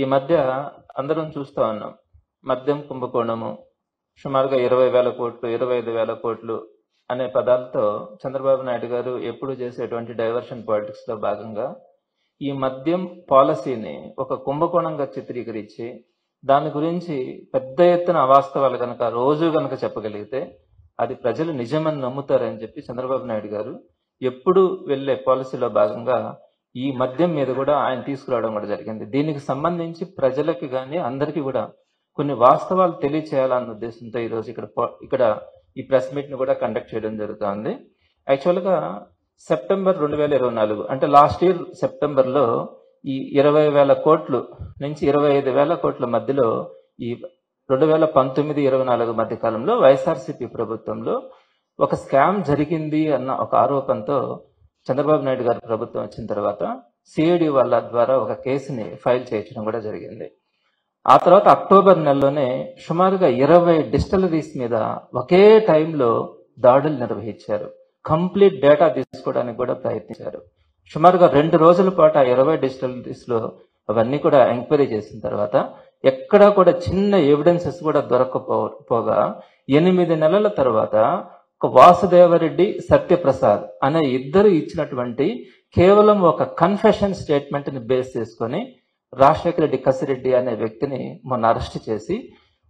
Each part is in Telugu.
ఈ మధ్య అందరం చూస్తా ఉన్నాం. మద్యం కుంభకోణము సుమారుగా 20,000 కోట్లు 25,000 కోట్లు అనే పదాలతో చంద్రబాబు నాయుడు గారు ఎప్పుడు చేసేటువంటి డైవర్షన్ పాలిటిక్స్ లో భాగంగా ఈ మద్యం పాలసీని ఒక కుంభకోణంగా చిత్రీకరించి దాని గురించి పెద్ద ఎత్తున అవాస్తవాలు కనుక రోజు కనుక చెప్పగలిగితే అది ప్రజలు నిజమని నమ్ముతారని చెప్పి చంద్రబాబు నాయుడు గారు ఎప్పుడు వెళ్లే పాలసీలో భాగంగా ఈ మద్యం మీద కూడా ఆయన తీసుకురావడం కూడా జరిగింది. దీనికి సంబంధించి ప్రజలకి కానీ అందరికీ కూడా కొన్ని వాస్తవాలు తెలియచేయాలన్న ఉద్దేశంతో ఈరోజు ఇక్కడ ఈ ప్రెస్ మీట్ ని కూడా కండక్ట్ చేయడం జరుగుతుంది. యాక్చువల్ గా సెప్టెంబర్ 2024 అంటే లాస్ట్ ఇయర్ సెప్టెంబర్ లో ఈ 20,000 కోట్లు నుంచి 25,000 కోట్ల మధ్యలో ఈ 2019-24 మధ్య కాలంలో వైఎస్ఆర్సీపీ ప్రభుత్వంలో ఒక స్కామ్ జరిగింది అన్న ఒక ఆరోపణతో చంద్రబాబు నాయుడు గారి ప్రభుత్వం వచ్చిన తర్వాత సిఐడి వాళ్ళ ద్వారా ఒక కేసుని ఫైల్ చేయించడం కూడా జరిగింది. ఆ తర్వాత అక్టోబర్ నెలలోనే సుమారుగా 20 డిస్టిలరీస్ మీద ఒకే టైంలో దాడులు నిర్వహించారు. కంప్లీట్ డేటా తీసుకోవడానికి కూడా ప్రయత్నించారు. సుమారుగా 2 రోజుల పాటు ఆ 20 డిస్టిలరీస్ లో అవన్నీ కూడా ఎంక్వైరీ చేసిన తర్వాత ఎక్కడా కూడా చిన్న ఎవిడెన్సెస్ కూడా దొరకకపోగా 8 నెలల తర్వాత ఒక వాసుదేవరెడ్డి సత్యప్రసాద్ అనే ఇద్దరు ఇచ్చినటువంటి కేవలం ఒక కన్ఫెషన్ స్టేట్మెంట్ ని బేస్ చేసుకొని రాజశేఖర రెడ్డి కసిరెడ్డి అనే వ్యక్తిని మొన్న అరెస్ట్ చేసి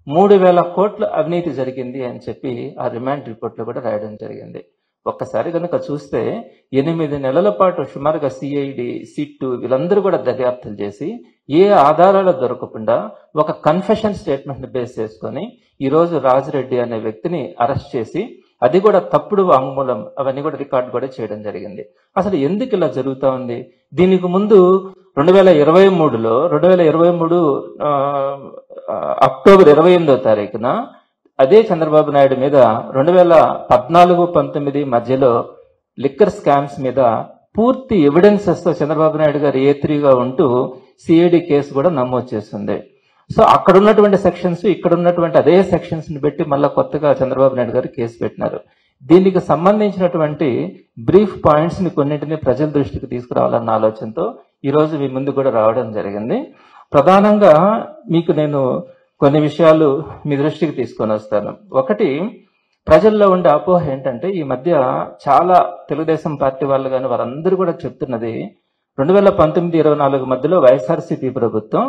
3,000 కోట్ల అవినీతి జరిగింది అని చెప్పి ఆ రిమాండ్ రిపోర్ట్ లో కూడా రాయడం జరిగింది. ఒక్కసారి కనుక చూస్తే 8 నెలల పాటు సుమారుగా సిఐడి సిట్టు వీళ్ళందరూ కూడా దర్యాప్తులు చేసి ఏ ఆధారాలు దొరకకుండా ఒక కన్ఫెషన్ స్టేట్మెంట్ ని బేస్ చేసుకొని ఈ రోజు రాజిరెడ్డి అనే వ్యక్తిని అరెస్ట్ చేసి అది కూడా తప్పుడు వాంగ్మూలం అవన్నీ కూడా రికార్డు కూడా చేయడం జరిగింది. అసలు ఎందుకు ఇలా జరుగుతా ఉంది? దీనికి ముందు 2023 అక్టోబర్ 28వ తారీఖున అదే చంద్రబాబు నాయుడు మీద 2014-19 మధ్యలో లిక్కర్ స్కామ్స్ మీద పూర్తి ఎవిడెన్సెస్ తో చంద్రబాబు నాయుడు గారు A3గా ఉంటూ సిఐడి కేసు కూడా నమోదు చేస్తుంది. సో అక్కడ ఉన్నటువంటి సెక్షన్స్ ఇక్కడ ఉన్నటువంటి అదే సెక్షన్స్ ని పెట్టి మళ్ళా కొత్తగా చంద్రబాబు నాయుడు గారు కేసు పెట్టినారు. దీనికి సంబంధించినటువంటి బ్రీఫ్ పాయింట్స్ ని కొన్నింటిని ప్రజల దృష్టికి తీసుకురావాలన్న ఆలోచనతో ఈ రోజు మీ ముందు కూడా రావడం జరిగింది. ప్రధానంగా మీకు నేను కొన్ని విషయాలు మీ దృష్టికి తీసుకొని వస్తాను. ఒకటి, ప్రజల్లో ఉండే అపోహ ఏంటంటే ఈ మధ్య చాలా తెలుగుదేశం పార్టీ వాళ్ళు కానీ వారందరూ కూడా చెప్తున్నది 2019-24 మధ్యలో వైఎస్ఆర్సీపీ ప్రభుత్వం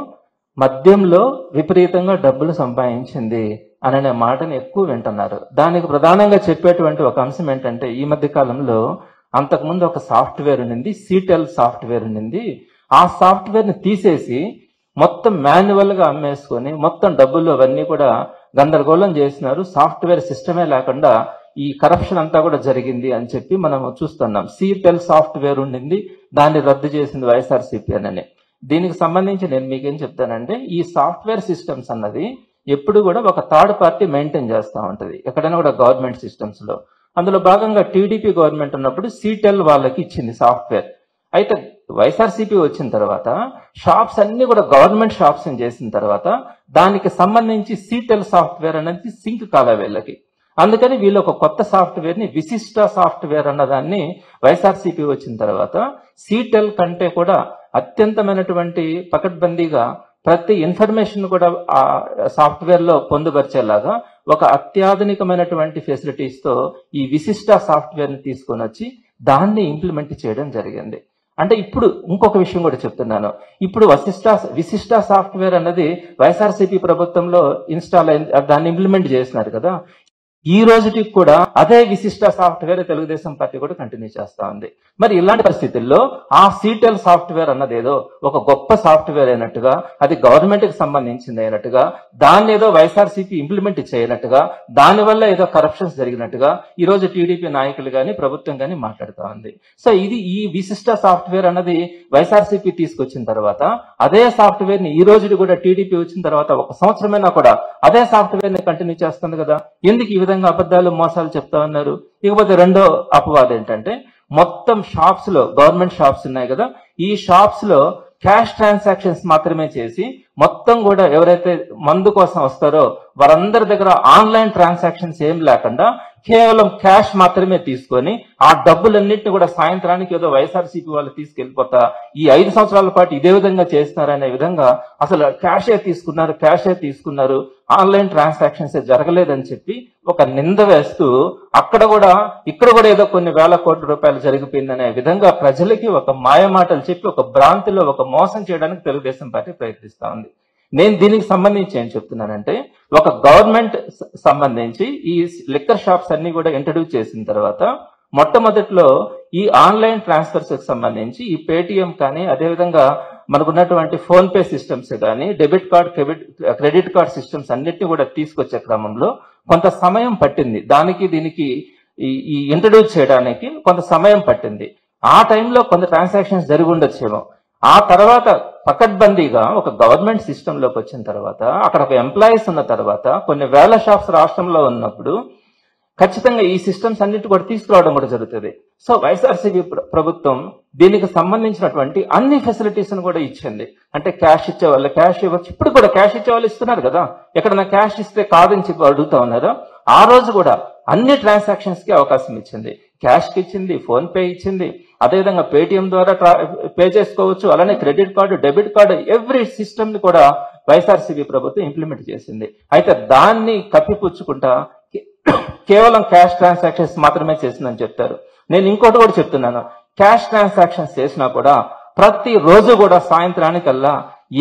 మద్యంలో విపరీతంగా డబ్బులు సంపాదించింది అనే మాటని ఎక్కువ వింటున్నారు. దానికి ప్రధానంగా చెప్పేటువంటి ఒక అంశం ఏంటంటే ఈ మధ్య కాలంలో అంతకుముందు ఒక సాఫ్ట్వేర్ ఉండింది, సీటెల్ సాఫ్ట్వేర్ ఉండింది. ఆ సాఫ్ట్వేర్ ని తీసేసి మొత్తం మాన్యువల్ గా అమ్మేసుకొని మొత్తం డబ్బులు అవన్నీ కూడా గందరగోళం చేసినారు. సాఫ్ట్వేర్ సిస్టమే లేకుండా ఈ కరప్షన్ అంతా కూడా జరిగింది అని చెప్పి మనం చూస్తున్నాం. సీటెల్ సాఫ్ట్వేర్ ఉండింది, దాన్ని రద్దు చేసింది వైఎస్ఆర్సీపీ అని. దీనికి సంబంధించి నేను మీకేం చెప్తానంటే ఈ సాఫ్ట్వేర్ సిస్టమ్స్ అన్నది ఎప్పుడు కూడా ఒక థర్డ్ పార్టీ మెయింటైన్ చేస్తూ ఉంటది ఎక్కడైనా కూడా గవర్నమెంట్ సిస్టమ్స్ లో. అందులో భాగంగా టీడీపీ గవర్నమెంట్ ఉన్నప్పుడు సీటెల్ వాళ్ళకి ఇచ్చింది సాఫ్ట్వేర్. అయితే వైఎస్ఆర్సీపీ వచ్చిన తర్వాత షాప్స్ అన్ని కూడా గవర్నమెంట్ షాప్స్ చేసిన తర్వాత దానికి సంబంధించి సీటెల్ సాఫ్ట్వేర్ అనేది సింక్ కాలే వీళ్ళకి. అందుకని వీళ్ళు ఒక కొత్త సాఫ్ట్వేర్ ని విశిష్ట సాఫ్ట్వేర్ అన్నదాన్ని వైఎస్ఆర్సీపీ వచ్చిన తర్వాత సీటెల్ కంటే కూడా అత్యంతమైనటువంటి పకడ్బందీగా ప్రతి ఇన్ఫర్మేషన్ కూడా ఆ సాఫ్ట్వేర్ లో పొందుపరిచేలాగా ఒక అత్యాధునికమైనటువంటి ఫెసిలిటీస్ తో ఈ విశిష్ట సాఫ్ట్వేర్ ని తీసుకొని వచ్చి దాన్ని ఇంప్లిమెంట్ చేయడం జరిగింది. అంటే ఇప్పుడు ఇంకొక విషయం కూడా చెప్తున్నాను. ఇప్పుడు విశిష్ట సాఫ్ట్వేర్ అన్నది వైఎస్ఆర్సీపీ ప్రభుత్వంలో ఇన్స్టాల్ అయింది, దాన్ని ఇంప్లిమెంట్ చేసినారు కదా. ఈ రోజుకి కూడా అదే విశిష్ట సాఫ్ట్వేర్ తెలుగుదేశం పార్టీ కూడా కంటిన్యూ చేస్తా ఉంది. మరి ఇలాంటి పరిస్థితుల్లో ఆ సీటెల్ సాఫ్ట్వేర్ అన్నదేదో ఒక గొప్ప సాఫ్ట్వేర్ అయినట్టుగా, అది గవర్నమెంట్ కి సంబంధించింది అయినట్టుగా, దాన్ని ఏదో వైఎస్ఆర్సీపీ ఇంప్లిమెంట్ చేయనట్టుగా, దానివల్ల ఏదో కరప్షన్స్ జరిగినట్టుగా ఈ రోజు టీడీపీ నాయకులు గాని ప్రభుత్వం గాని మాట్లాడుతూ ఉంది. సో ఇది ఈ విశిష్ట సాఫ్ట్వేర్ అన్నది వైఎస్ఆర్సీపీ తీసుకొచ్చిన తర్వాత అదే సాఫ్ట్వేర్ ని ఈ రోజు కూడా టీడీపీ వచ్చిన తర్వాత 1 సంవత్సరమైనా కూడా అదే సాఫ్ట్వేర్ ని కంటిన్యూ చేస్తుంది కదా. ఎందుకు ఈ విధంగా అబద్ధాలు మోసాలు చెప్తా ఉన్నారు? ఇకపోతే రెండో అపవాదం ఏంటంటే మొత్తం షాప్స్ లో గవర్నమెంట్ షాప్స్ ఉన్నాయి కదా, ఈ షాప్స్ లో క్యాష్ ట్రాన్సాక్షన్స్ మాత్రమే చేసి మొత్తం కూడా ఎవరైతే మందు కోసం వస్తారో వారందరి దగ్గర ఆన్లైన్ ట్రాన్సాక్షన్స్ ఏం లేకుండా కేవలం క్యాష్ మాత్రమే తీసుకొని ఆ డబ్బులన్నింటినీ కూడా సాయంత్రానికి ఏదో వైఎస్ఆర్సీపీ వాళ్ళు తీసుకెళ్లిపోతా ఈ 5 సంవత్సరాల పాటు ఇదే విధంగా చేస్తున్నారనే విధంగా అసలు క్యాషే తీసుకున్నారు ఆన్లైన్ ట్రాన్సాక్షన్స్ జరగలేదని చెప్పి ఒక నింద వేస్తూ ఇక్కడ కూడా ఏదో కొన్ని వేల కోట్ల రూపాయలు జరిగిపోయిందనే విధంగా ప్రజలకి ఒక మాయమాటలు చెప్పి ఒక భ్రాంతిలో ఒక మోసం చేయడానికి తెలుగుదేశం పార్టీ ప్రయత్నిస్తా ఉంది. నేను దీనికి సంబంధించి ఏం చెప్తున్నానంటే, ఒక గవర్నమెంట్ సంబంధించి ఈ లిక్కర్ షాప్స్ అన్ని కూడా ఇంట్రడ్యూస్ చేసిన తర్వాత మొట్టమొదట్లో ఈ ఆన్లైన్ ట్రాన్స్ఫర్స్ కి సంబంధించి ఈ పేటిఎం కానీ అదేవిధంగా మనకున్నటువంటి ఫోన్ పే సిస్టమ్స్ కానీ debit card credit card systems అన్నిటిని కూడా తీసుకొచ్చే క్రమంలో కొంత సమయం పట్టింది. దీనికి ఈ ఇంట్రడ్యూస్ చేయడానికి కొంత సమయం పట్టింది. ఆ టైంలో కొంత ట్రాన్సాక్షన్స్ జరిగి ఉండొచ్చేమో. ఆ తర్వాత పకడ్బందీగా ఒక గవర్నమెంట్ సిస్టమ్ లోకి వచ్చిన తర్వాత అక్కడ ఒక ఎంప్లాయీస్ ఉన్న తర్వాత కొన్ని వేల షాప్స్ రాష్ట్రంలో ఉన్నప్పుడు ఖచ్చితంగా ఈ సిస్టమ్స్ అన్నిటి కూడా తీసుకురావడం కూడా జరుగుతుంది. సో వైఎస్ఆర్సీపీ ప్రభుత్వం దీనికి సంబంధించినటువంటి అన్ని ఫెసిలిటీస్ కూడా ఇచ్చింది. అంటే క్యాష్ ఇచ్చేవాళ్ళు క్యాష్ ఇవ్వచ్చు, ఇప్పుడు కూడా క్యాష్ ఇచ్చేవాళ్ళు ఇస్తున్నారు కదా, ఎక్కడన్నా క్యాష్ ఇస్తే కాదని చెప్పి అడుగుతా ఉన్నారు. ఆ రోజు కూడా అన్ని ట్రాన్సాక్షన్స్ కి అవకాశం ఇచ్చింది. క్యాష్ కి ఇచ్చింది, ఫోన్ పే ఇచ్చింది, అదేవిధంగా పేటిఎం ద్వారా పే చేసుకోవచ్చు, అలానే credit card, debit card, every system ని కూడా వైఎస్ఆర్సీపీ ప్రభుత్వం ఇంప్లిమెంట్ చేసింది. అయితే దాన్ని కప్పిపుచ్చుకుంటా కేవలం క్యాష్ ట్రాన్సాక్షన్స్ మాత్రమే చేసిందని చెప్తారు. నేను ఇంకోటి కూడా చెప్తున్నాను, క్యాష్ ట్రాన్సాక్షన్స్ చేసినా కూడా ప్రతి రోజు కూడా సాయంత్రానికల్లా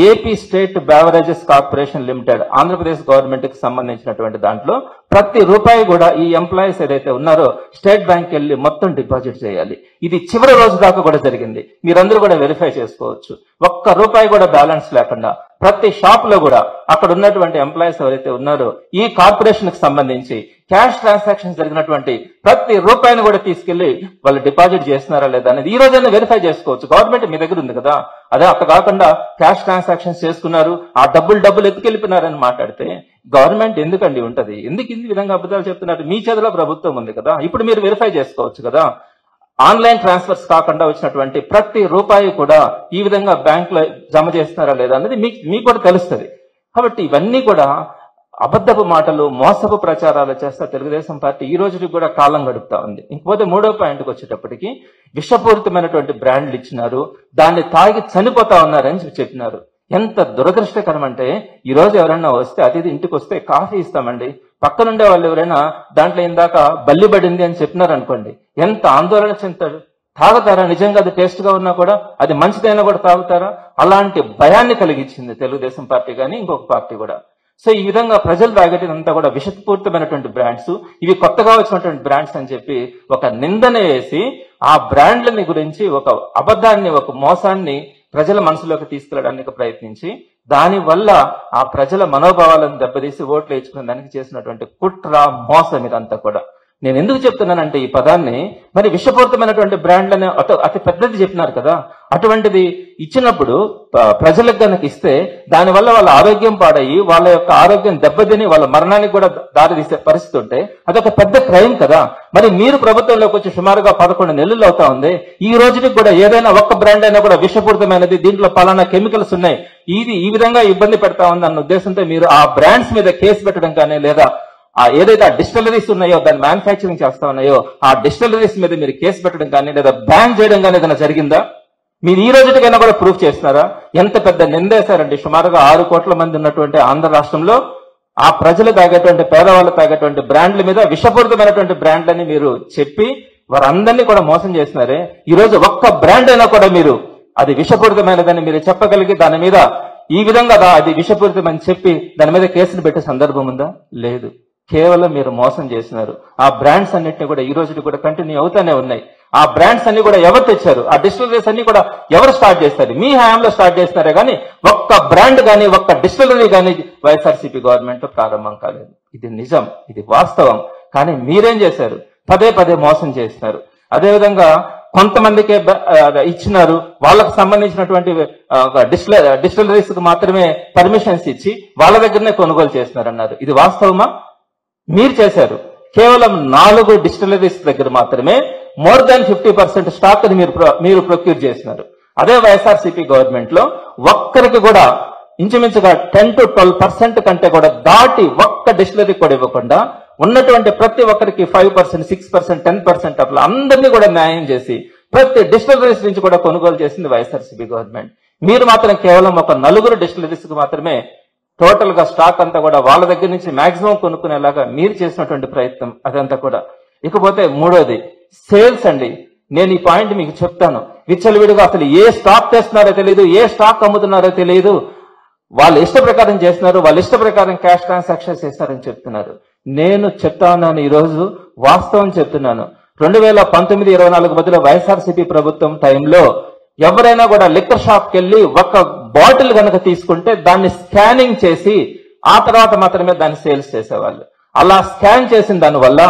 AP state beverages corporation limited Andhra Pradesh government కి సంబంధించినటువంటి దాంట్లో ప్రతి రూపాయి కూడా ఈ ఎంప్లాయీస్ ఏదైతే ఉన్నారో స్టేట్ బ్యాంక్ వెళ్ళి మొత్తం డిపాజిట్ చేయాలి. ఇది చివరి రోజు దాకా కూడా జరిగింది. మీరందరూ కూడా వెరిఫై చేసుకోవచ్చు. ఒక్క రూపాయి కూడా బ్యాలెన్స్ లేకుండా ప్రతి షాప్ లో కూడా అక్కడ ఉన్నటువంటి ఎంప్లాయీస్ ఎవరైతే ఉన్నారో ఈ కార్పొరేషన్ కి సంబంధించి క్యాష్ ట్రాన్సాక్షన్స్ జరిగినటువంటి ప్రతి రూపాయిని కూడా తీసుకెళ్లి వాళ్ళు డిపాజిట్ చేస్తున్నారా లేదా అనేది ఈ రోజైనా వెరిఫై చేసుకోవచ్చు. గవర్నమెంట్ మీ దగ్గర ఉంది కదా. అదే అక్కడ కాకుండా క్యాష్ ట్రాన్సాక్షన్స్ చేసుకున్నారు, ఆ డబ్బులు ఎత్తుకెళ్ళిపోయినారని మాట్లాడితే గవర్నమెంట్ ఎందుకండి ఉంటది? ఎందుకు ఈ విధంగా అబద్ధాలు చెప్తున్నారు? మీ చేతిలో ప్రభుత్వం ఉంది కదా, ఇప్పుడు మీరు వెరిఫై చేసుకోవచ్చు కదా. ఆన్లైన్ ట్రాన్స్ఫర్స్ కాకుండా వచ్చినటువంటి ప్రతి రూపాయి కూడా ఈ విధంగా బ్యాంక్ లో జమ చేస్తున్నారా లేదా అనేది మీకు కూడా తెలుస్తుంది. కాబట్టి ఇవన్నీ కూడా అబద్ధపు మాటలు, మోసపు ప్రచారాలు చేస్తా తెలుగుదేశం పార్టీ ఈ రోజుకి కూడా కాలం గడుపుతా ఉంది. ఇంకపోతే 3వ పాయింట్కి వచ్చేటప్పటికి విషపూరితమైనటువంటి బ్రాండ్లు ఇచ్చినారు, దాన్ని తాగి చనిపోతా ఉన్నారని చెప్పినారు. ఎంత దురదృష్టకరం అంటే ఈ రోజు ఎవరైనా వస్తే అతిథి ఇంటికి వస్తే కాఫీ ఇస్తామండి, పక్కనుండే వాళ్ళు ఎవరైనా దాంట్లో ఇందాక బల్లి పడింది అని చెప్పినారు అనుకోండి, ఎంత ఆందోళన చెందుతారు. తాగుతారా? నిజంగా అది టేస్ట్ గా ఉన్నా కూడా, అది మంచిదైనా కూడా తాగుతారా? అలాంటి భయాన్ని కలిగించింది తెలుగుదేశం పార్టీ కానీ ఇంకొక పార్టీ కూడా. సో ఈ విధంగా ప్రజలు తాగేటిదంతా కూడా విషపూరితమైనటువంటి బ్రాండ్స్, ఇవి కొత్తగా వచ్చినటువంటి బ్రాండ్స్ అని చెప్పి ఒక నిందన వేసి ఆ బ్రాండ్లని గురించి ఒక అబద్ధాన్ని, ఒక మోసాన్ని ప్రజల మనసులోకి తీసుకెళ్లడానికి ప్రయత్నించి దానివల్ల ఆ ప్రజల మనోభావాలను దెబ్బతీసి ఓట్లు వేయించుకునే దానికి చేసినటువంటి కుట్ర, మోసం ఇదంతా కూడా. నేను ఎందుకు చెప్తున్నానంటే ఈ పదాన్ని, మరి విషపూరితమైనటువంటి బ్రాండ్లని అతి పెద్దది చెప్పినారు కదా, అటువంటిది ఇచ్చినప్పుడు ప్రజలకు కనుక ఇస్తే దానివల్ల వాళ్ళ ఆరోగ్యం పాడయ్యి వాళ్ళ యొక్క ఆరోగ్యం దెబ్బతిని వాళ్ళ మరణానికి కూడా దారి తీసే పరిస్థితి ఉంటే అదొక పెద్ద క్రైమ్ కదా. మరి మీరు ప్రభుత్వంలోకి వచ్చి సుమారుగా 11 నెలలు అవుతా ఉంది, ఈ రోజుకి కూడా ఏదైనా ఒక్క బ్రాండ్ అయినా కూడా విషపూరితమైనది, దీంట్లో పలానా కెమికల్స్ ఉన్నాయి, ఇది ఈ విధంగా ఇబ్బంది పెడతా ఉంది అన్న ఉద్దేశంతో మీరు ఆ బ్రాండ్స్ మీద కేసు పెట్టడం కానీ, లేదా ఏదైతే ఆ డిస్టిలరీస్ ఉన్నాయో దాన్ని మ్యానుఫ్యాక్చరింగ్ చేస్తా ఉన్నాయో ఆ డిస్టిలరీస్ మీద మీరు కేసు పెట్టడం కానీ, లేదా బ్యాన్ చేయడం కానీ ఏదైనా జరిగిందా? మీరు ఈ రోజుకైనా కూడా ప్రూఫ్ చేస్తున్నారా? ఎంత పెద్ద నిందేశారండి. సుమారుగా 6 కోట్ల మంది ఉన్నటువంటి ఆంధ్ర రాష్ట్రంలో ఆ ప్రజలు తాగేటువంటి, పేదవాళ్ళు తాగేటువంటి బ్రాండ్ల మీద విషపూరితమైనటువంటి బ్రాండ్లని మీరు చెప్పి వారందరినీ కూడా మోసం చేస్తున్నారే. ఈ రోజు ఒక్క బ్రాండ్ అయినా కూడా మీరు అది విషపూరితమైనదని మీరు చెప్పగలిగి దాని మీద ఈ విధంగా అది విషపూరితమని చెప్పి దాని మీద కేసులు పెట్టే సందర్భం ఉందా? లేదు. కేవలం మీరు మోసం చేసినారు. ఆ బ్రాండ్స్ అన్నింటినీ కూడా ఈ రోజు కూడా కంటిన్యూ అవుతానే ఉన్నాయి. ఆ బ్రాండ్స్ అన్ని కూడా ఎవరు తెచ్చారు? ఆ డిస్టిలరీస్ అన్ని కూడా ఎవరు స్టార్ట్ చేస్తారు? మీ హయాంలో స్టార్ట్ చేస్తున్నారే కానీ ఒక్క బ్రాండ్ కానీ ఒక్క డిస్టిలరీ కానీ వైఎస్ఆర్సీపీ గవర్నమెంట్ ప్రారంభం కాలేదు. ఇది నిజం, ఇది వాస్తవం. కానీ మీరేం చేశారు? పదే మోసం చేస్తున్నారు. అదేవిధంగా కొంతమందికే ఇచ్చినారు, వాళ్ళకు సంబంధించినటువంటి డిస్టిలరీస్ కు మాత్రమే పర్మిషన్స్ ఇచ్చి వాళ్ళ దగ్గరనే కొనుగోలు చేస్తున్నారన్నారు. ఇది వాస్తవమా? మీరు చేశారు. కేవలం 4 డిస్టిలరీస్ దగ్గర మాత్రమే మోర్ దాన్ 50% స్టాక్ ని మీరు ప్రొక్యూర్ చేసినారు. అదే వైఎస్ఆర్సీపీ గవర్నమెంట్ లో ఒక్కరికి కూడా ఇంచుమించుగా 10 to 12% కంటే కూడా దాటి ఒక్క డిస్టిలరీ కూడా ఇవ్వకుండా ఉన్నటువంటి ప్రతి ఒక్కరికి 5%, 6%, 10% అట్లా అందరినీ కూడా న్యాయం చేసి ప్రతి డిస్టిలరీస్ నుంచి కూడా కొనుగోలు చేసింది వైఎస్ఆర్సీపీ గవర్నమెంట్. మీరు మాత్రం కేవలం ఒక 4 డిస్టిలరీస్ కి మాత్రమే టోటల్ గా స్టాక్ అంతా కూడా వాళ్ళ దగ్గర నుంచి మాక్సిమం కొనుక్కునేలాగా మీరు చేసినటువంటి ప్రయత్నం అదంతా కూడా. ఇకపోతే మూడోది సేల్స్ అండి. నేను ఈ పాయింట్ మీకు చెప్తాను. విచ్చలవిడిగా అసలు ఏ స్టాక్ తెస్తున్నారో తెలియదు, ఏ స్టాక్ అమ్ముతున్నారో తెలియదు. వాళ్ళ ఇష్ట ప్రకారం చేస్తున్నారు, వాళ్ళ ఇష్ట ప్రకారం క్యాష్ ట్రాన్సాక్షన్స్ చేస్తారని చెప్తున్నారు. నేను చెప్తా ఉన్నాను, ఈ రోజు వాస్తవం చెప్తున్నాను. 2019-24 మధ్యలో వైఎస్ఆర్సీపీ ప్రభుత్వం టైంలో ఎవరైనా కూడా లిక్కర్ షాప్కి వెళ్ళి ఒక బాటిల్ కనుక తీసుకుంటే దాన్ని స్కానింగ్ చేసి ఆ తర్వాత మాత్రమే దాన్ని సేల్స్ చేసేవాళ్ళు. అలా స్కాన్ చేసిన దానివల్ల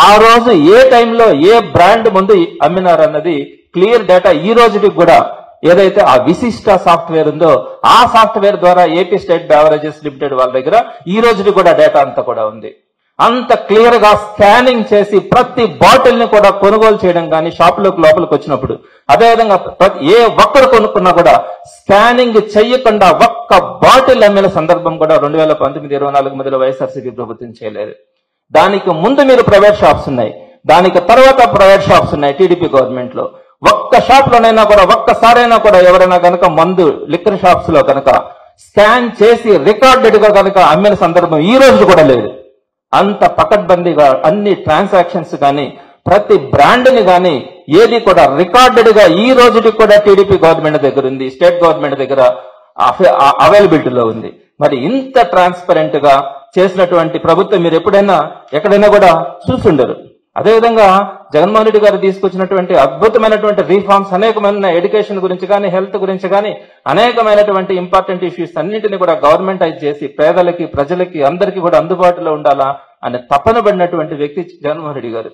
ఆ రోజు ఏ టైంలో ఏ బ్రాండ్ ముందు అమ్మినారు అన్నది క్లియర్ డేటా ఈ రోజుకి కూడా ఏదైతే ఆ విశిష్ట సాఫ్ట్వేర్ ఉందో ఆ సాఫ్ట్వేర్ ద్వారా ఏపీ స్టేట్ బెవరేజెస్ లిమిటెడ్ వాళ్ళ దగ్గర ఈ రోజుకి కూడా డేటా అంతా కూడా ఉంది. అంత క్లియర్ గా స్కానింగ్ చేసి ప్రతి బాటిల్ ని కూడా కొనుగోలు చేయడం కానీ షాపులోకి లోపలికి వచ్చినప్పుడు, అదేవిధంగా ఏ ఒక్కరు కొనుక్కున్నా కూడా స్కానింగ్ చెయ్యకుండా ఒక్క బాటిల్ అమ్మిన సందర్భం కూడా 2019-24 మధ్యలో వైఎస్ఆర్సీపీ ప్రభుత్వం చేయలేదు. దానికి ముందు మీరు ప్రైవేట్ షాప్స్ ఉన్నాయి, దానికి తర్వాత ప్రైవేట్ షాప్స్ ఉన్నాయి టీడీపీ గవర్నమెంట్ లో. ఒక్క షాప్ లోనైనా కూడా ఒక్కసారైనా కూడా ఎవరైనా కనుక మందు లిక్కర్ షాప్స్ లో కనుక స్కాన్ చేసి రికార్డెడ్ గా కనుక అమ్మిన సందర్భం ఈ రోజు కూడా లేదు. అంత పకడ్బందీగా అన్ని ట్రాన్సాక్షన్స్ కానీ ప్రతి బ్రాండ్ ని కానీ ఏది కూడా రికార్డెడ్ గా ఈ రోజుకి కూడా టీడీపీ గవర్నమెంట్ దగ్గర ఉంది, స్టేట్ గవర్నమెంట్ దగ్గర అవైలబిలిటీలో ఉంది. మరి ఇంత ట్రాన్స్పరెంట్ గా చేసినటువంటి ప్రభుత్వం మీరు ఎక్కడైనా కూడా చూసుండరు. అదేవిధంగా జగన్మోహన్ రెడ్డి గారు తీసుకొచ్చినటువంటి అద్భుతమైనటువంటి రీఫార్మ్స్ అనేకమైన ఎడ్యుకేషన్ గురించి కానీ హెల్త్ గురించి కానీ అనేకమైనటువంటి ఇంపార్టెంట్ ఇష్యూస్ అన్నింటినీ కూడా గవర్నమెంటైజ్ చేసి పేదలకి ప్రజలకి అందరికీ కూడా అందుబాటులో ఉండాలా అనే తపన పడినటువంటి వ్యక్తి జగన్మోహన్ రెడ్డి గారు.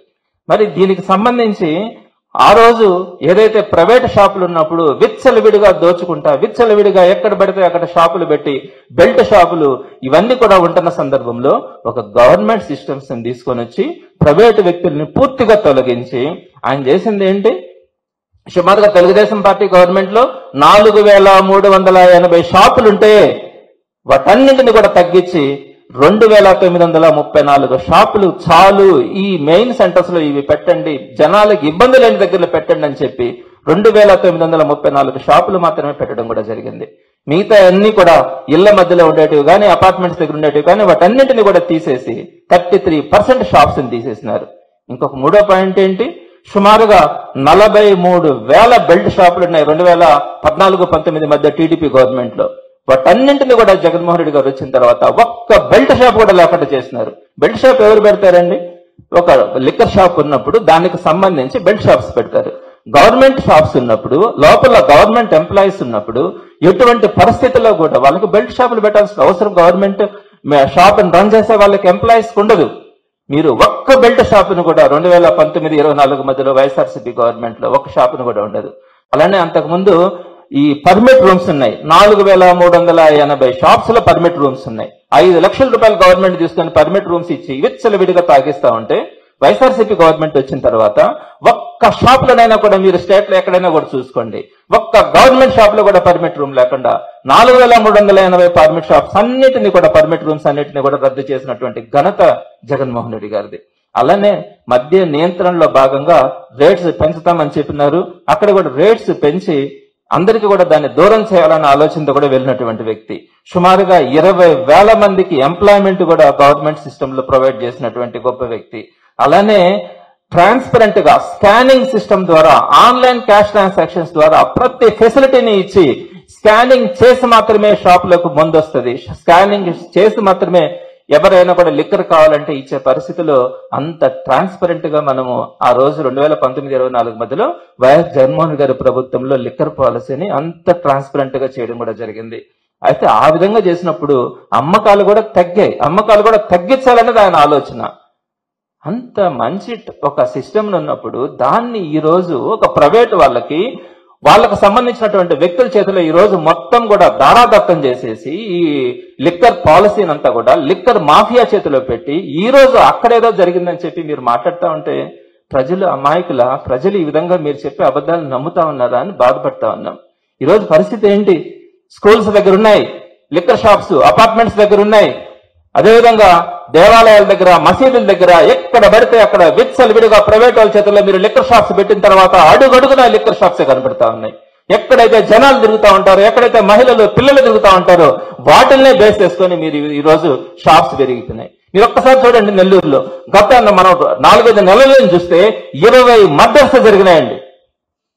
మరి దీనికి సంబంధించి ఆ రోజు ఏదైతే ప్రైవేట్ షాపులు ఉన్నప్పుడు విచ్చలవిడిగా దోచుకుంటా విచ్చలవిడిగా ఎక్కడ పడితే అక్కడ షాపులు పెట్టి బెల్ట్ షాపులు ఇవన్నీ కూడా ఉంటున్న సందర్భంలో ఒక గవర్నమెంట్ సిస్టమ్స్ ని తీసుకొని వచ్చి ప్రైవేటు వ్యక్తుల్ని పూర్తిగా తొలగించి ఆయన చేసింది ఏంటి? సుమారుగా తెలుగుదేశం పార్టీ గవర్నమెంట్ లో 4,380 షాపులుంటే వాటన్నింటిని కూడా తగ్గించి 2,934 షాపులు చాలు, ఈ మెయిన్ సెంటర్స్ లో ఇవి పెట్టండి, జనాలకు ఇబ్బంది లేని దగ్గరలో పెట్టండి అని చెప్పి 2,934 షాపులు మాత్రమే పెట్టడం కూడా జరిగింది. మిగతా అన్ని కూడా ఇళ్ల మధ్యలో ఉండేటివి కానీ అపార్ట్మెంట్స్ దగ్గర ఉండేటివి కానీ వాటన్నింటినీ కూడా తీసేసి 33% షాప్స్ ని తీసేసినారు. ఇంకొక మూడో పాయింట్ ఏంటి? సుమారుగా 43,000 బెల్ట్ షాపులు ఉన్నాయి 2014-19 మధ్య టీడీపీ గవర్నమెంట్ లో. వాటన్నింటినీ కూడా జగన్మోహన్ రెడ్డి గారు వచ్చిన తర్వాత ఒక్క బెల్ట్ షాప్ కూడా లేకుండా చేసినారు. బెల్ట్ షాప్ ఎవరు పెడతారండి? ఒక లిక్కర్ షాప్ ఉన్నప్పుడు దానికి సంబంధించి బెల్ట్ షాప్స్ పెడతారు. గవర్నమెంట్ షాప్స్ ఉన్నప్పుడు లోపల గవర్నమెంట్ ఎంప్లాయీస్ ఉన్నప్పుడు ఎటువంటి పరిస్థితుల్లో కూడా వాళ్ళకి బెల్ట్ షాపులు పెట్టాల్సిన అవసరం గవర్నమెంట్ షాప్ రన్ చేసే వాళ్ళకి ఎంప్లాయీస్ ఉండదు. మీరు ఒక్క బెల్ట్ షాపును కూడా 2019-24 మధ్యలో వైఎస్ఆర్సీపీ గవర్నమెంట్ లో ఒక్క షాపును కూడా ఉండదు. అలానే అంతకుముందు ఈ పర్మిట్ రూమ్స్ ఉన్నాయి, 4,380 షాప్స్ లో పర్మిట్ రూమ్స్ ఉన్నాయి. 5 లక్షల రూపాయలు గవర్నమెంట్ తీసుకొని పర్మిట్ రూమ్స్ ఇచ్చి విచ్చలవిడిగా తాగిస్తా ఉంటే వైఎస్ఆర్సీపీ గవర్నమెంట్ వచ్చిన తర్వాత ఒక్క షాప్ లోనైనా కూడా మీరు స్టేట్ లో ఎక్కడైనా కూడా చూసుకోండి, ఒక్క గవర్నమెంట్ షాప్ లో కూడా పర్మిట్ రూమ్ లేకుండా 4,380 పర్మిట్ షాప్స్ అన్నిటిని కూడా పర్మిట్ రూమ్స్ అన్నిటిని కూడా రద్దు చేసినటువంటి ఘనత జగన్మోహన్ రెడ్డి గారిది. అలానే మద్య నియంత్రణలో భాగంగా రేట్స్ పెంచుతామని చెప్పినారు. అక్కడ కూడా రేట్స్ పెంచి అందరికీ కూడా దాన్ని దూరం చేయాలన్న ఆలోచనతో కూడా వెళ్ళినటువంటి వ్యక్తి. సుమారుగా 20,000 మందికి ఎంప్లాయ్మెంట్ కూడా గవర్నమెంట్ సిస్టమ్ లో ప్రొవైడ్ చేసినటువంటి గొప్ప వ్యక్తి. అలానే ట్రాన్స్పరెంట్ గా స్కానింగ్ సిస్టమ్ ద్వారా ఆన్లైన్ క్యాష్ ట్రాన్సాక్షన్స్ ద్వారా ప్రతి ఫెసిలిటీని ఇచ్చి స్కానింగ్ చేసి మాత్రమే షాపులకు ముందు వస్తుంది, స్కానింగ్ చేసి మాత్రమే ఎవరైనా కూడా లిక్కర్ కావాలంటే ఇచ్చే పరిస్థితిలో అంత ట్రాన్స్పరెంట్ గా మనము ఆ రోజు 2019-24 మధ్యలో వైఎస్ జగన్మోహన్ గారి ప్రభుత్వంలో లిక్కర్ పాలసీని అంత ట్రాన్స్పరెంట్ గా చేయడం కూడా జరిగింది. అయితే ఆ విధంగా చేసినప్పుడు అమ్మకాలు కూడా తగ్గాయి, అమ్మకాలు కూడా తగ్గించాలనేది ఆయన ఆలోచన. అంత మంచి ఒక సిస్టమ్ ఉన్నప్పుడు దాన్ని ఈ రోజు ఒక ప్రైవేట్ వాళ్ళకు సంబంధించినటువంటి వ్యక్తుల చేతిలో ఈ రోజు మొత్తం కూడా దారాదత్తం చేసేసి ఈ లిక్కర్ పాలసీని అంతా కూడా లిక్కర్ మాఫియా చేతిలో పెట్టి ఈ రోజు అక్కడేదో జరిగిందని చెప్పి మీరు మాట్లాడుతూ ఉంటే ప్రజలు అమాయకుల, ప్రజలు ఈ విధంగా మీరు చెప్పే అబద్ధాలు నమ్ముతా ఉన్నారా అని బాధపడతా ఉన్నాం. ఈ రోజు పరిస్థితి ఏంటి? స్కూల్స్ దగ్గర ఉన్నాయి, లిక్కర్ షాప్స్ అపార్ట్మెంట్స్ దగ్గర ఉన్నాయి, అదేవిధంగా దేవాలయాల దగ్గర, మసీదుల దగ్గర ఎక్కడ పడితే అక్కడ విచ్చలవిడిగా ప్రైవేట్ వాళ్ళ చేతుల్లో మీరు లిక్కర్ షాప్స్ పెట్టిన తర్వాత అడుగడుగునా లిక్కర్ షాప్సే కనబడతా ఉన్నాయి. ఎక్కడైతే జనాలు తిరుగుతూ ఉంటారో, ఎక్కడైతే మహిళలు పిల్లలు తిరుగుతూ ఉంటారో వాటిల్నే బేస్ చేసుకొని మీరు ఈ రోజు షాప్స్ పెరుగుతున్నాయి. మీరు ఒక్కసారి చూడండి, నెల్లూరులో గత మనం 4-5 నెలలను చూస్తే 20 మర్డర్స్ జరిగినాయండి.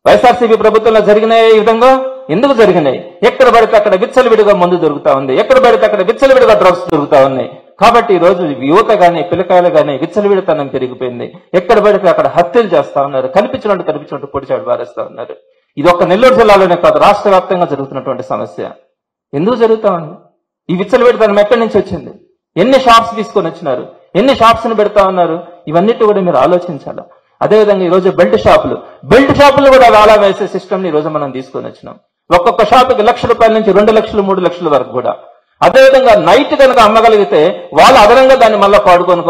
వైఎస్ఆర్సీపీ ప్రభుత్వంలో జరిగినాయి. ఈ విధంగా ఎందుకు జరిగినాయి? ఎక్కడ పడితే అక్కడ విచ్చలవిడిగా మందు దొరుకుతా ఉంది, ఎక్కడ పడితే అక్కడ విచ్చలవిడిగా డ్రగ్స్ దొరుకుతా ఉన్నాయి. కాబట్టి ఈ రోజు యువత గానీ పిల్లకాయలు గానీ విచ్చలవిడితనం పెరిగిపోయింది. ఎక్కడ పడితే అక్కడ హత్యలు చేస్తా ఉన్నారు, కనిపించినట్టు పొడిచాడు పారేస్తా ఉన్నారు. ఇది ఒక్క నెల్లూరు జిల్లాలోనే కాదు, రాష్ట్ర వ్యాప్తంగా జరుగుతున్నటువంటి సమస్య. ఎందుకు జరుగుతా ఉంది? ఈ విచ్చలవిడితనం ఎక్కడి నుంచి వచ్చింది? ఎన్ని షాప్స్ తీసుకొని వచ్చినారు? ఎన్ని షాప్స్ ని పెడతా ఉన్నారు? ఇవన్నిటి కూడా మీరు ఆలోచించాలి. అదేవిధంగా ఈ రోజు బెల్ట్ షాపులు కూడా వేలా వేసే సిస్టమ్ ని ఈ రోజు మనం తీసుకొని వచ్చినాం. ఒక్కొక్క షాపుకి ₹1,00,000 నుంచి 2 లక్షలు 3 లక్షల వరకు కూడా. అదేవిధంగా నైట్ కనుక అమ్మగలిగితే వాళ్ళు అదనంగా దాన్ని మళ్ళీ పాడుకొని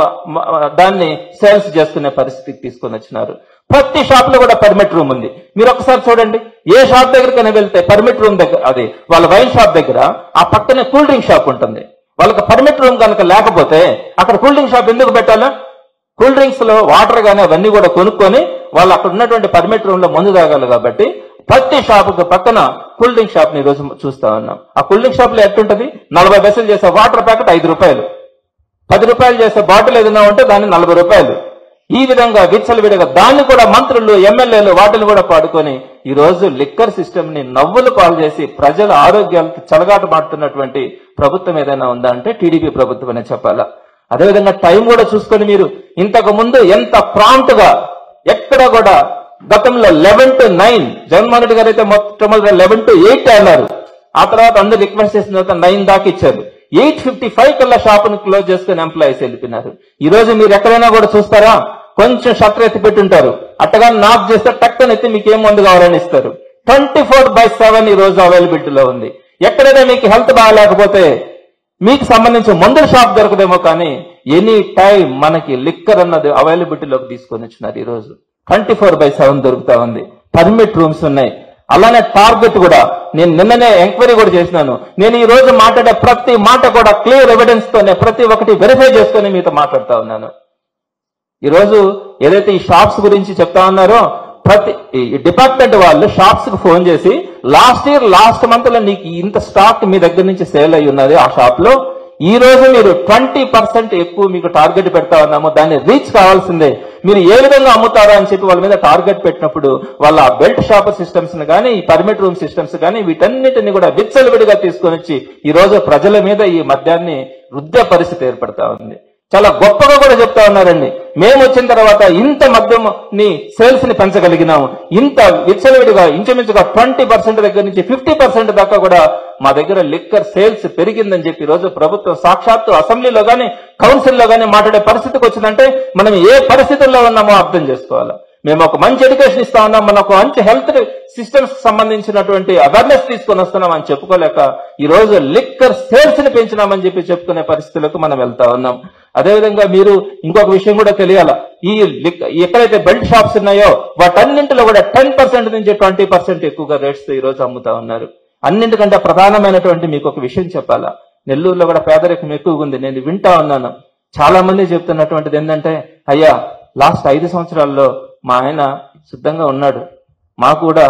దాన్ని సేల్స్ చేసుకునే పరిస్థితికి తీసుకొని వచ్చినారు. ప్రతి షాప్ లో కూడా పర్మిట్ రూమ్ ఉంది. మీరు ఒకసారి చూడండి, ఏ షాప్ దగ్గరకైనా వెళ్తే పర్మిట్ రూమ్ దగ్గర, అది వాళ్ళ వైన్ షాప్ దగ్గర ఆ పక్కనే కూల్ డ్రింక్ షాప్ ఉంటుంది. వాళ్ళకి పర్మిట్ రూమ్ కనుక లేకపోతే అక్కడ కూల్ డ్రింక్ షాప్ ఎందుకు పెట్టాలా? కూల్ డ్రింక్స్ లో వాటర్ గానీ అవన్నీ కూడా కొనుక్కొని వాళ్ళు అక్కడ ఉన్నటువంటి పర్మిట్ రూమ్ లో మందు తాగాలి. కాబట్టి ప్రతి షాపుకి పక్కన కూల్ డ్రింక్ షాప్ ని ఈ రోజు చూస్తా ఉన్నాం. ఆ కూల్ డ్రింక్ షాప్ లో ఎట్టుంటది? 40 పైసలు చేసే వాటర్ ప్యాకెట్ ₹5, ₹10 చేసే బాటిల్ ఏదైనా ఉంటే దాన్ని ₹40. ఈ విధంగా విచ్చలవిడిగా దాన్ని కూడా మంత్రులు, ఎమ్మెల్యేలు వాటిని కూడా పాడుకొని ఈ రోజు లిక్కర్ సిస్టమ్ ని నవ్వులు పాలు చేసి ప్రజల ఆరోగ్యాలకు చెలగాట మాడుతున్నటువంటి ప్రభుత్వం ఏదైనా ఉందా అంటే టీడీపీ ప్రభుత్వం అనే చెప్పాలా. అదేవిధంగా టైం కూడా చూసుకొని మీరు ఇంతకు ముందు ఎంత ప్రాంప్ట్ గా ఎక్కడ కూడా గతంలో 11 to 9 జగన్మోహన్ రెడ్డి గారు అయితే మొట్టమొదటి 11 to 8 అన్నారు. ఆ తర్వాత అందరు రిక్వెస్ట్ చేసిన తర్వాత 9 దాకా ఇచ్చారు. 8:55 కల్లా షాపును క్లోజ్ చేసుకుని ఎంప్లాయీస్ వెళ్ళిపోయినారు. ఈ రోజు మీరు ఎక్కడైనా కూడా చూస్తారా, కొంచెం షట్టర్ ఎత్తి పెట్టుంటారు, అట్టగా నాక్ చేస్తే టక్కన ఎత్తి మీకు ఏం మందు కావాలని ఇస్తారు. 24/7 ఈ రోజు అవైలబిలిటీలో ఉంది. ఎక్కడైనా మీకు హెల్త్ బాగాలేకపోతే మీకు సంబంధించిన మందుల షాప్ దొరకదేమో, కానీ ఎనీ టైం మనకి లిక్కర్ అన్నది అవైలబిలిటీలోకి తీసుకొని వచ్చినారు. ఈ రోజు 24/7 దొరుకుతా ఉంది. పర్మిట్ రూమ్స్ ఉన్నాయి. అలానే టార్గెట్ కూడా నేను నిన్ననే ఎంక్వైరీ కూడా చేసినాను. నేను ఈ రోజు మాట్లాడే ప్రతి మాట కూడా క్లియర్ ఎవిడెన్స్ తోనే ప్రతి ఒక్కటి వెరిఫై చేసుకుని మీతో మాట్లాడుతా ఉన్నాను. ఈ రోజు ఏదైతే ఈ షాప్స్ గురించి చెప్తా ఉన్నారో, ప్రతి డిపార్ట్మెంట్ వాళ్ళు షాప్స్ కు ఫోన్ చేసి లాస్ట్ మంత్ లో నీకు ఇంత స్టాక్ మీ దగ్గర నుంచి సేల్ అయి ఉన్నది ఆ షాప్ లో, ఈ రోజు మీరు 20% ఎక్కువ మీకు టార్గెట్ పెడతా ఉన్నాము, దాన్ని రీచ్ కావాల్సిందే, మీరు ఏ విధంగా అమ్ముతారా అని చెప్పి వాళ్ళ మీద టార్గెట్ పెట్టినప్పుడు వాళ్ళ బెల్ట్ షాప్ సిస్టమ్స్ కానీ ఈ పర్మిట్ రూమ్ సిస్టమ్స్ కానీ వీటన్నిటిని కూడా విచ్చలవిడిగా తీసుకొని వచ్చి ఈ రోజు ప్రజల మీద ఈ మద్యాన్ని రుద్దే పరిస్థితి ఏర్పడతా ఉంది. చాలా గొప్పగా కూడా చెప్తా ఉన్నారండి, మేము వచ్చిన తర్వాత ఇంత మద్యం ని సేల్స్ ని పెంచగలిగినాము, ఇంత విచ్చలవిడిగా ఇంచుమించుగా 20% దగ్గర నుంచి 50% దాకా కూడా మా దగ్గర లిక్కర్ సేల్స్ పెరిగిందని చెప్పి ఈ రోజు ప్రభుత్వం సాక్షాత్తు అసెంబ్లీలో గానీ కౌన్సిల్లో గానీ మాట్లాడే పరిస్థితికి వచ్చిందంటే మనం ఏ పరిస్థితుల్లో ఉన్నామో అర్థం చేసుకోవాలి. మేము ఒక మంచి ఎడ్యుకేషన్ ఇస్తా ఉన్నాం, మనకు మంచి హెల్త్ సిస్టమ్స్ సంబంధించినటువంటి అవేర్నెస్ తీసుకొని వస్తున్నాం అని చెప్పుకోలేక ఈ రోజు లిక్కర్ సేల్స్ ని పెంచినామని చెప్పి చెప్పుకునే పరిస్థితులకు మనం వెళ్తా ఉన్నాం. అదేవిధంగా మీరు ఇంకొక విషయం కూడా తెలియాల, ఈ ఎక్కడైతే బెల్ట్ షాప్స్ ఉన్నాయో వాటన్నింటిలో కూడా 10% నుంచి 20% ఎక్కువగా రేట్స్ ఈ రోజు అమ్ముతా ఉన్నారు. అన్నింటికంటే ప్రధానమైనటువంటి మీకు ఒక విషయం చెప్పాలా, నెల్లూరులో కూడా పేదరికం ఎక్కువగా ఉంది. నేను వింటా ఉన్నాను, చాలా మంది చెప్తున్నటువంటిది ఏంటంటే, అయ్యా లాస్ట్ 5 సంవత్సరాల్లో మా ఆయన సిద్ధంగా ఉన్నాడు, మాకు కూడా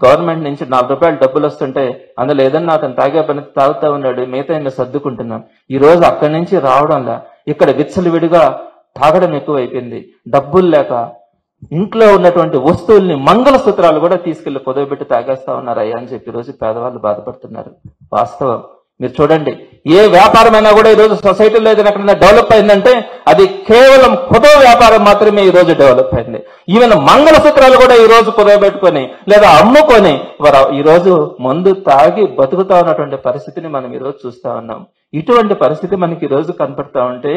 గవర్నమెంట్ నుంచి ₹4 డబ్బులు వస్తుంటే అందులో ఏదన్నా అతను తాగే పని తాగుతా ఉన్నాడు, మిగతా మేము సర్దుకుంటున్నాం. ఈ రోజు అక్కడి నుంచి రావడంలా ఇక్కడ విచ్చలవిడిగా తాగడం ఎక్కువైపోయింది. డబ్బులు లేక ఇంట్లో ఉన్నటువంటి వస్తువుల్ని మంగళసూత్రాలు కూడా తీసుకెళ్లి పొదవబెట్టి తాగేస్తా ఉన్నారయ్యా అని చెప్పి రోజు పేదవాళ్ళు బాధపడుతున్నారు. వాస్తవం మీరు చూడండి, ఏ వ్యాపారమైనా కూడా ఈ రోజు సొసైటీలో ఏదైనా ఎక్కడైనా డెవలప్ అయిందంటే అది కేవలం కుదో వ్యాపారం మాత్రమే ఈ రోజు డెవలప్ అయింది. ఈవెన్ మంగళసూత్రాలు కూడా ఈ రోజు కుదవబెట్టుకొని లేదా అమ్ముకొని ఈ రోజు మందు తాగి బతుకుతా ఉన్నటువంటి పరిస్థితిని మనం ఈ రోజు చూస్తా ఉన్నాం. ఇటువంటి పరిస్థితి మనకి ఈ రోజు కనపడతా ఉంటే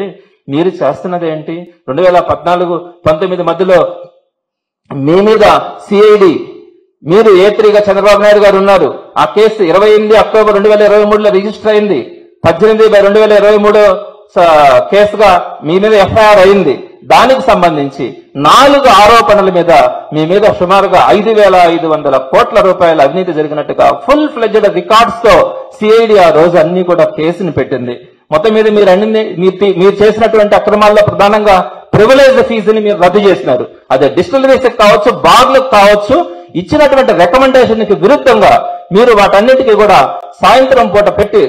మీరు చేస్తున్నది ఏంటి? 2014-19 మధ్యలో మీ మీద సిఐడి, మీరు A3గా చంద్రబాబు నాయుడు గారు ఉన్నారు. ఆ కేసు 28 అక్టోబర్ 2023లో రిజిస్టర్ అయింది. 18/2023 కేసుగా మీ మీద ఎఫ్ఐఆర్ అయింది. దానికి సంబంధించి 4 ఆరోపణల మీద మీ మీద సుమారుగా 5,500 కోట్ల రూపాయల అవినీతి జరిగినట్టుగా ఫుల్ ఫ్లెడ్జ్డ్ రికార్డ్స్ తో సిఐడి ఆ రోజు అన్ని కూడా కేసుని పెట్టింది. మొత్తం మీద మీరు చేసినటువంటి అక్రమాల్లో ప్రధానంగా ప్రివిలేజ్ ఫీజుని మీరు రద్దు చేసినారు. అదే డిస్టిలరీస్ కావచ్చు, బార్లకు కావచ్చు, ఇచ్చినటువంటి రికమెండేషన్ కి విరుద్ధంగా మీరు వాటన్నిటికీ కూడా సాయంత్రం పూట పెట్టి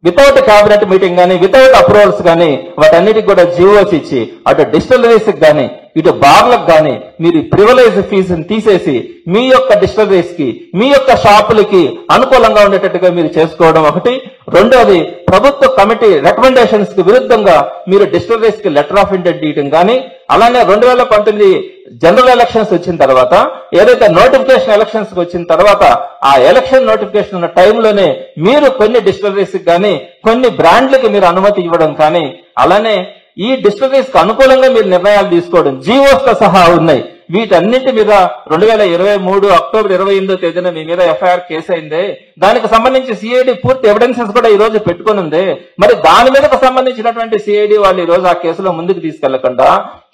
వితౌట్ క్యాబినెట్ మీటింగ్ గానీ, వితౌట్ అప్రూవల్స్ గానీ వాటన్నిటికి కూడా జీవోస్ ఇచ్చి అటు డిస్టిలరీస్ గానీ ఇటు బార్లకు గానీ మీరు ప్రివిలేజ్ ఫీజుని తీసేసి మీ యొక్క డిస్టిలరీస్ కి, మీ యొక్క షాపులకి అనుకూలంగా ఉండేటట్టుగా మీరు చేసుకోవడం ఒకటి. రెండోది, ప్రభుత్వ కమిటీ రికమెండేషన్స్ కి విరుద్ధంగా మీరు డిస్టిలరీస్ కి లెటర్ ఆఫ్ ఇంటెంట్ ఇవ్వడం కానీ, అలానే 2019 జనరల్ ఎలక్షన్స్ వచ్చిన తర్వాత ఏదైతే నోటిఫికేషన్ ఎలక్షన్స్ వచ్చిన తర్వాత ఆ ఎలక్షన్ నోటిఫికేషన్ ఉన్న టైంలోనే మీరు కొన్ని డిస్టిలరీస్ కానీ కొన్ని బ్రాండ్లకి మీరు అనుమతి ఇవ్వడం కానీ, అలానే ఈ డిస్టిలరీస్ కి అనుకూలంగా మీరు నిర్ణయాలు తీసుకోవడం జీవోస్ తో సహా ఉన్నాయి. వీటన్నిటి మీద 2023 అక్టోబర్ 28వ తేదీన మీ మీద ఎఫ్ఐఆర్ కేసు అయిందే. దానికి సంబంధించి సిఐడి పూర్తి ఎవిడెన్సెస్ కూడా ఈ రోజు పెట్టుకుని ఉంది. మరి దాని మీదకు సంబంధించినటువంటి సిఐడి వాళ్ళు ఈ రోజు ఆ కేసులో ముందుకు తీసుకెళ్లకుండా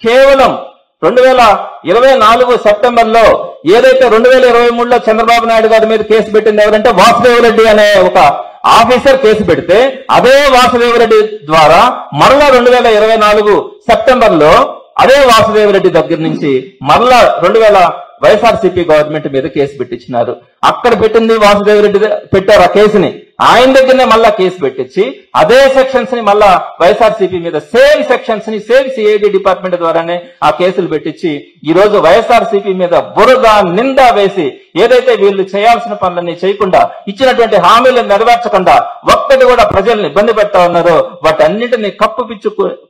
కేవలం 2024 సెప్టెంబర్ లో ఏదైతే 2023లో చంద్రబాబు నాయుడు గారి మీద కేసు పెట్టింది ఎవరంటే వాసుదేవరెడ్డి అనే ఒక ఆఫీసర్ కేసు పెడితే, అదే వాసుదేవరెడ్డి ద్వారా మరలా 2024 సెప్టెంబర్ లో అదే వాసుదేవరెడ్డి దగ్గర నుంచి మరలా వైఎస్ఆర్సీపీ గవర్నమెంట్ మీద కేసు పెట్టించినారు. అక్కడ పెట్టింది వాసుదేవరెడ్డి పెట్టారు ఆ కేసుని, ఆయన దగ్గరనే మళ్ళా కేసు పెట్టించి అదే సెక్షన్స్ ని మళ్ళా వైఎస్ఆర్సీపీ మీద సేమ్ సెక్షన్స్ ని సేమ్ సిఐడి డిపార్ట్మెంట్ ద్వారానే ఆ కేసులు పెట్టించి ఈ రోజు వైఎస్ఆర్సీపీ మీద బురద నింద వేసి ఏదైతే వీళ్ళు చేయాల్సిన పనులన్నీ చేయకుండా, ఇచ్చినటువంటి హామీలను నెరవేర్చకుండా ఒక్కటి కూడా ప్రజల్ని ఇబ్బంది పెడతా ఉన్నారో వాటన్నిటిని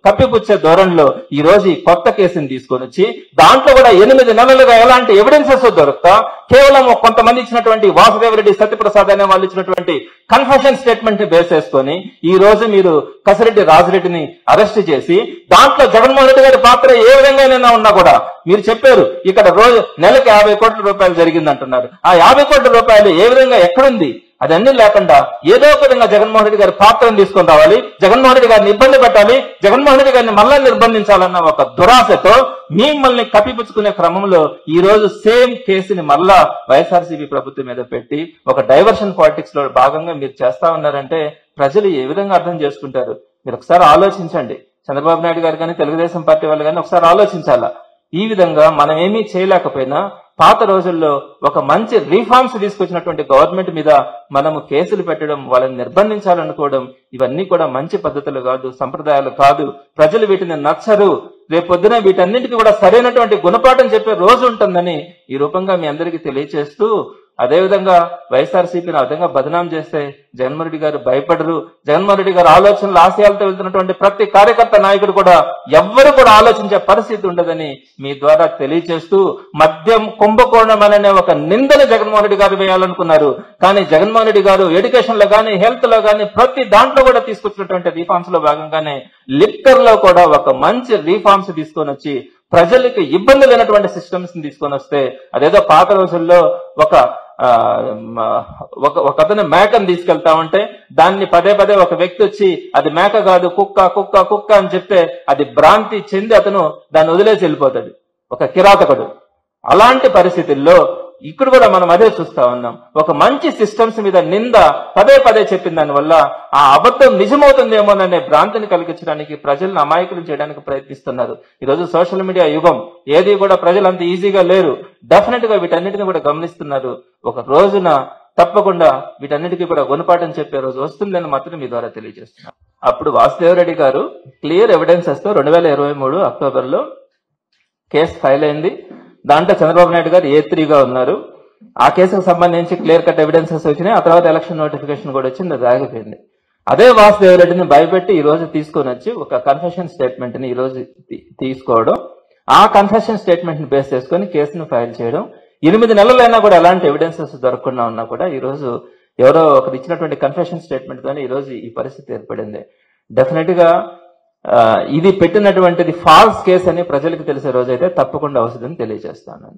కప్పిపుచ్చే ధోరణిలో ఈ రోజు ఈ కొత్త కేసుని తీసుకొని వచ్చి దాంట్లో కూడా 8 నెలలుగా ఎలాంటి ఎవిడెన్సెస్ దొరుకుతా కేవలం కొంతమంది ఇచ్చినటువంటి వాసుదేవరెడ్డి, సత్యప్రసాద్ అనే వాళ్ళు ఇచ్చినటువంటి కన్ఫెషన్ స్టేట్మెంట్ ని బేస్ చేసుకొని ఈ రోజు మీరు కసిరెడ్డి రాజిరెడ్డిని అరెస్ట్ చేసి దాంట్లో జగన్మోహన్ రెడ్డి గారి పాత్ర ఏ విధంగానైనా ఉన్నా కూడా మీరు చెప్పారు ఇక్కడ రోజు నెలకు 50 కోట్ల రూపాయలు జరిగిందంటున్నారు. ఆ 50 కోట్ల రూపాయలు ఏ విధంగా ఎక్కడుంది? అదన్నీ లేకుండా ఏదో ఒక విధంగా జగన్మోహన్ రెడ్డి గారి పాత్రను తీసుకొని రావాలి, జగన్మోహన్ రెడ్డి గారిని ఇబ్బంది పెట్టాలి, జగన్మోహన్ రెడ్డి గారిని మళ్ళా నిర్బంధించాలన్న ఒక దురాశతో మిమ్మల్ని కప్పిపుచ్చుకునే క్రమంలో ఈ రోజు సేమ్ కేసుని మళ్ళా వైఎస్ఆర్సీపీ ప్రభుత్వం మీద పెట్టి ఒక డైవర్షన్ పాలిటిక్స్ లో భాగంగా మీరు చేస్తా ఉన్నారంటే ప్రజలు ఏ విధంగా అర్థం చేసుకుంటారు? మీరు ఒకసారి ఆలోచించండి. చంద్రబాబు నాయుడు గారు కానీ తెలుగుదేశం పార్టీ వాళ్ళు కానీ ఒకసారి ఆలోచించాలా. ఈ విధంగా మనం ఏమీ చేయలేకపోయినా పాత రోజుల్లో ఒక మంచి రిఫార్మ్స్ తీసుకొచ్చినటువంటి గవర్నమెంట్ మీద మనము కేసులు పెట్టడం, వాళ్ళని నిర్బంధించాలనుకోవడం ఇవన్నీ కూడా మంచి పద్ధతులు కాదు, సంప్రదాయాలు కాదు. ప్రజలు వీటిని నచ్చరు. రేపొద్దున వీటన్నింటికి కూడా సరైనటువంటి గుణపాఠం చెప్పే రోజు ఉంటుందని ఈ రూపంగా మీ అందరికీ తెలియచేస్తూ, అదేవిధంగా వైఎస్ఆర్సీపీని ఆ విధంగా బదనాం చేస్తే జగన్మోహన్ రెడ్డి గారు భయపడరు. జగన్మోహన్ రెడ్డి గారు ఆలోచనలు, ఆశయాలతో వెళ్తున్నటువంటి ప్రతి కార్యకర్త నాయకుడు కూడా ఎవ్వరు కూడా ఆలోచించే పరిస్థితి ఉండదని మీ ద్వారా తెలియచేస్తూ, మద్యం కుంభకోణం అనే ఒక నిందను జగన్మోహన్ రెడ్డి గారు వేయాలనుకున్నారు. కానీ జగన్మోహన్ రెడ్డి గారు ఎడ్యుకేషన్ లో కానీ, హెల్త్ లో కానీ ప్రతి దాంట్లో కూడా తీసుకొచ్చినటువంటి రిఫార్మ్స్ లో భాగంగానే లిక్కర్ లో కూడా ఒక మంచి రిఫార్మ్స్ తీసుకొని వచ్చి ప్రజలకు ఇబ్బంది లేనటువంటి సిస్టమ్స్ ని తీసుకొని వస్తే, అదేదో పాత రోజుల్లో ఒక అతను మేకను తీసుకెళ్తా ఉంటే దాన్ని పదే ఒక వ్యక్తి వచ్చి అది మేక కాదు కుక్క కుక్క కుక్క అని చెప్తే అది భ్రాంతి చెంది అతను దాన్ని వదిలేసి వెళ్ళిపోతాడు, ఒక కిరాతకుడు. అలాంటి పరిస్థితుల్లో ఇక్కడ కూడా మనం అదే చూస్తా ఉన్నాం. ఒక మంచి సిస్టమ్స్ మీద నింద పదే చెప్పిన దానివల్ల ఆ అబద్ధం నిజమవుతుందేమోననే భ్రాంతిని కలిగించడానికి ప్రజలను అమాయకులు చేయడానికి ప్రయత్నిస్తున్నారు. ఈరోజు సోషల్ మీడియా యుగం, ఏది కూడా ప్రజలు అంత ఈజీగా లేరు. డెఫినెట్ గా వీటన్నిటిని కూడా గమనిస్తున్నారు. ఒక రోజున తప్పకుండా వీటన్నిటికీ కూడా గుణపాఠం చెప్పే రోజు వస్తుందని మాత్రం మీ ద్వారా తెలియజేస్తున్నారు. అప్పుడు వాసుదేవరెడ్డి గారు క్లియర్ ఎవిడెన్సెస్ తో 2023 అక్టోబర్లో కేసు ఫైల్ అయింది. దాంట్లో చంద్రబాబు నాయుడు గారు A3గా ఉన్నారు. ఆ కేసుకు సంబంధించి క్లియర్ కట్ ఎవిడెన్సెస్ వచ్చినాయి. ఆ తర్వాత ఎలక్షన్ నోటిఫికేషన్ కూడా వచ్చింది, అది ఆగిపోయింది. అదే వాసుదేవరెడ్డిని భయపెట్టి ఈ రోజు తీసుకొని వచ్చి ఒక కన్ఫెషన్ స్టేట్మెంట్ ని ఈ రోజు తీసుకోవడం, ఆ కన్ఫెషన్ స్టేట్మెంట్ ని బేస్ చేసుకుని కేసును ఫైల్ చేయడం, 8 నెలలైనా కూడా ఎలాంటి ఎవిడెన్సెస్ దొరకకుండా ఉన్నా కూడా ఈ రోజు ఎవరో ఒకరు ఇచ్చినటువంటి కన్ఫెషన్ స్టేట్మెంట్ తోనే ఈ రోజు ఈ పరిస్థితి ఏర్పడింది. డెఫినెట్ గా ఇది పెట్టినటువంటిది ఫాల్స్ కేసు అని ప్రజలకు తెలిసే రోజైతే తప్పకుండా అవుతుందని తెలియజేస్తాను.